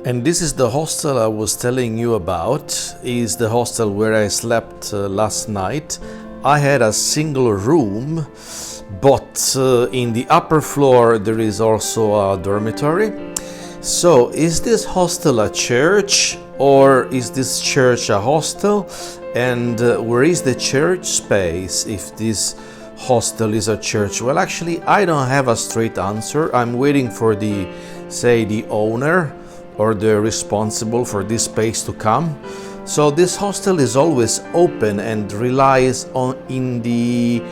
And this is the hostel I was telling you about, is the hostel where I slept last night. I had a single room, but in the upper floor there is also a dormitory. So is this hostel a church, or is this church a hostel? And where is the church space if this hostel is a church? Well, actually, I don't have a straight answer. I'm waiting for the owner or the responsible for this space to come. So this hostel is always open and relies on in the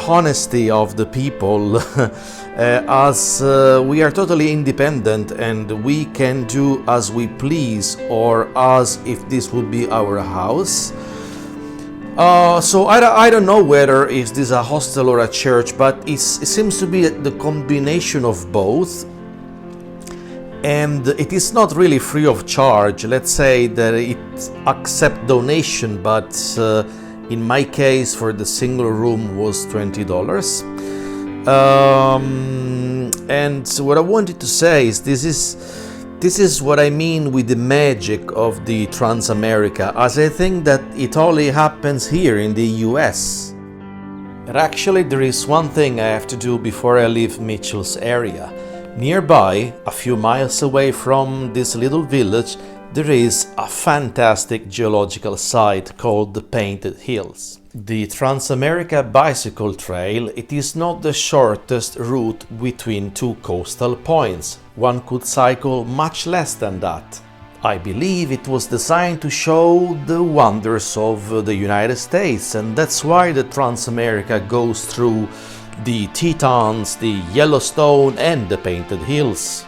honesty of the people as we are totally independent and we can do as we please, or as if this would be our house. So I don't know whether is this a hostel or a church, but it seems to be the combination of both. And it is not really free of charge. Let's say that it accepts donation, but in my case for the single room was $20. And what I wanted to say is this is what I mean with the magic of the TransAmerica, as I think that it only happens here in the US. And actually there is one thing I have to do before I leave Mitchell's area. Nearby, a few miles away from this little village, there is a fantastic geological site called the Painted Hills. The TransAmerica Bicycle Trail, it is not the shortest route between two coastal points. One could cycle much less than that. I believe it was designed to show the wonders of the United States, and that's why the TransAmerica goes through the Tetons, the Yellowstone and the Painted Hills.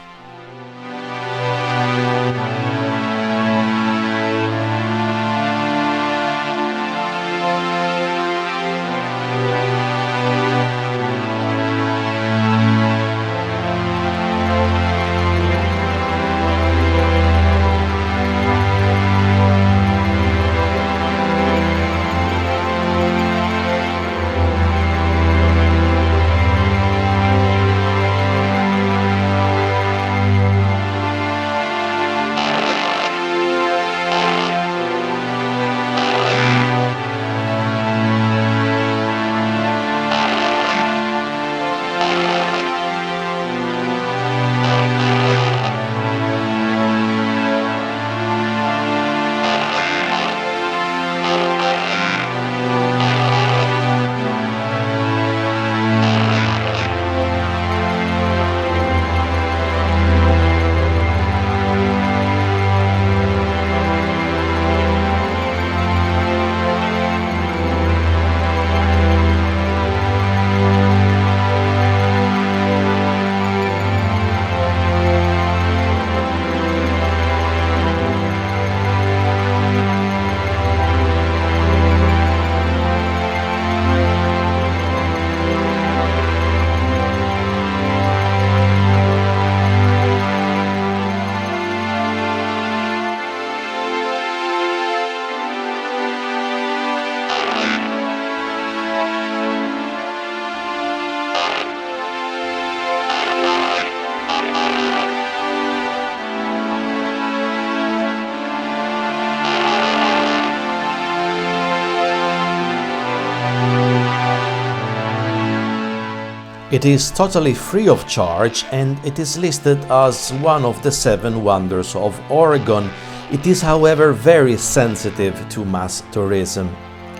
It is totally free of charge, and it is listed as one of the 7 wonders of Oregon. It is, however, very sensitive to mass tourism.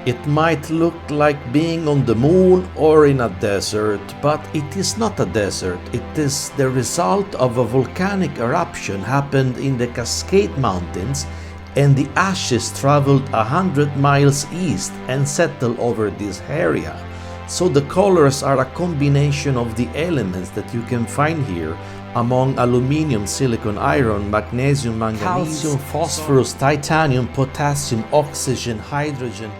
It might look like being on the moon or in a desert, but it is not a desert. It is the result of a volcanic eruption happened in the Cascade Mountains, and the ashes traveled 100 miles east and settled over this area. So the colors are a combination of the elements that you can find here, among aluminium, silicon, iron, magnesium, manganese, phosphorus, titanium, potassium, oxygen, hydrogen.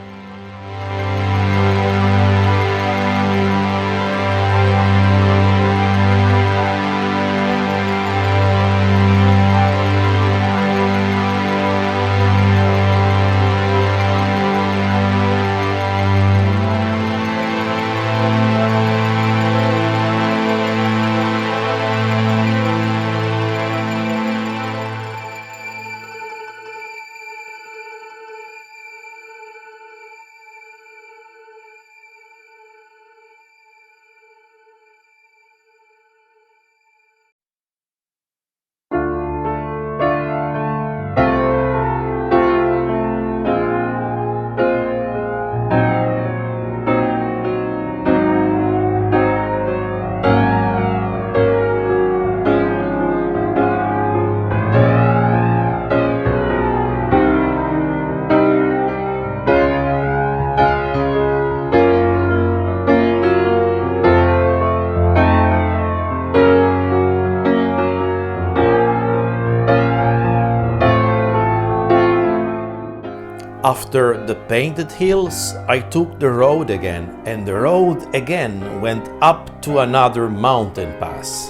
After the painted hills, I took the road again, and the road again went up to another mountain pass.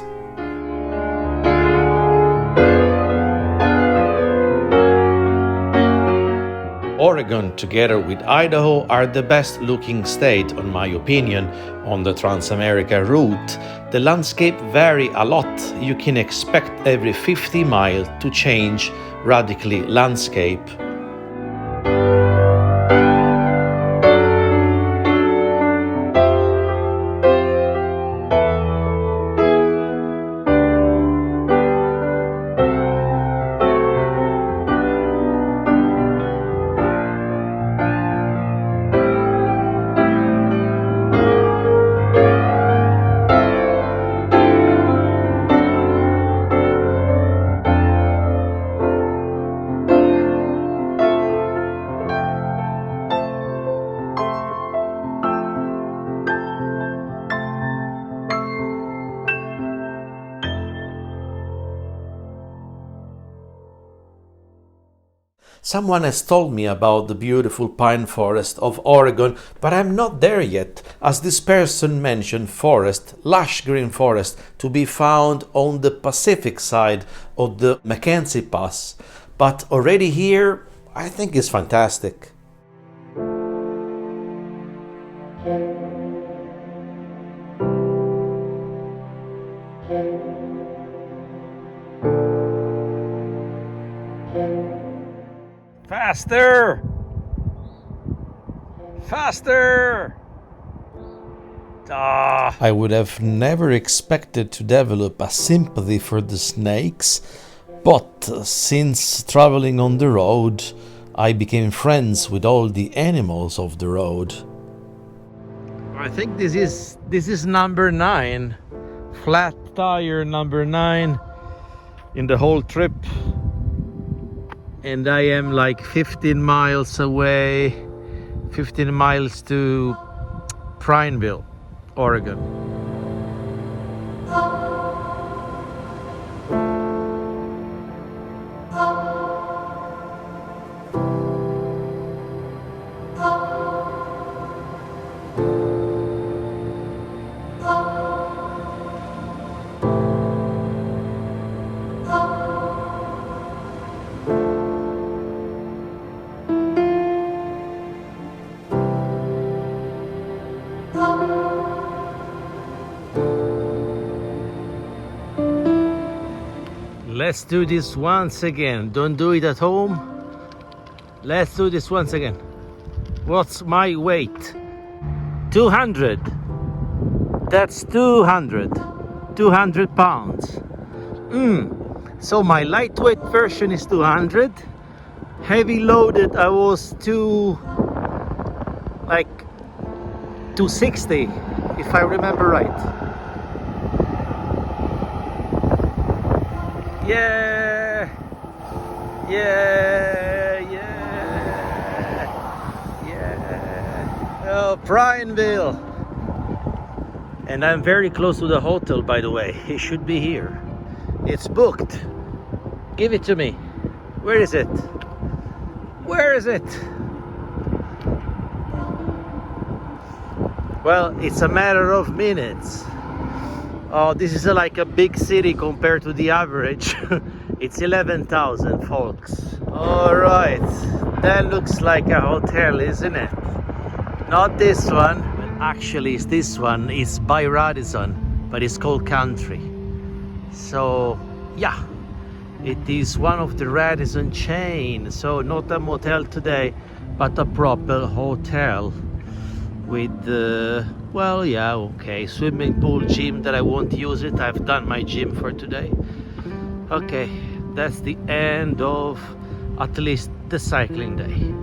Oregon, together with Idaho, are the best looking state, in my opinion, on the TransAmerica route. The landscape vary a lot. You can expect every 50 miles to change radically landscape. Someone has told me about the beautiful pine forest of Oregon, but I'm not there yet, as this person mentioned forest, lush green forest, to be found on the Pacific side of the Mackenzie Pass. But already here, I think it's fantastic. Faster! Faster! I would have never expected to develop a sympathy for the snakes, but since traveling on the road, I became friends with all the animals of the road. I think this is number 9, flat tire number 9 in the whole trip. And I am like 15 miles away, 15 miles to Prineville, Oregon. Let's do this once again. Don't do it at home. Let's do this once again. What's my weight? 200. That's 200. 200 pounds. So my lightweight version is 200. Heavy loaded, I was 260, if I remember right. Yeah, yeah, yeah, yeah. Oh, Prineville. And I'm very close to the hotel, by the way. It should be here. It's booked. Give it to me. Where is it? Where is it? Well, it's a matter of minutes. Oh, this is like a big city compared to the average. It's 11,000 folks. All right, that looks like a hotel, isn't it? Not this one. Well, actually, it's this one. It's by Radisson, but it's called Country. So, yeah, it is one of the Radisson chain. So not a motel today, but a proper hotel with well, yeah, okay, swimming pool, gym that I won't use it. I've done my gym for today. Okay, that's the end of at least the cycling day.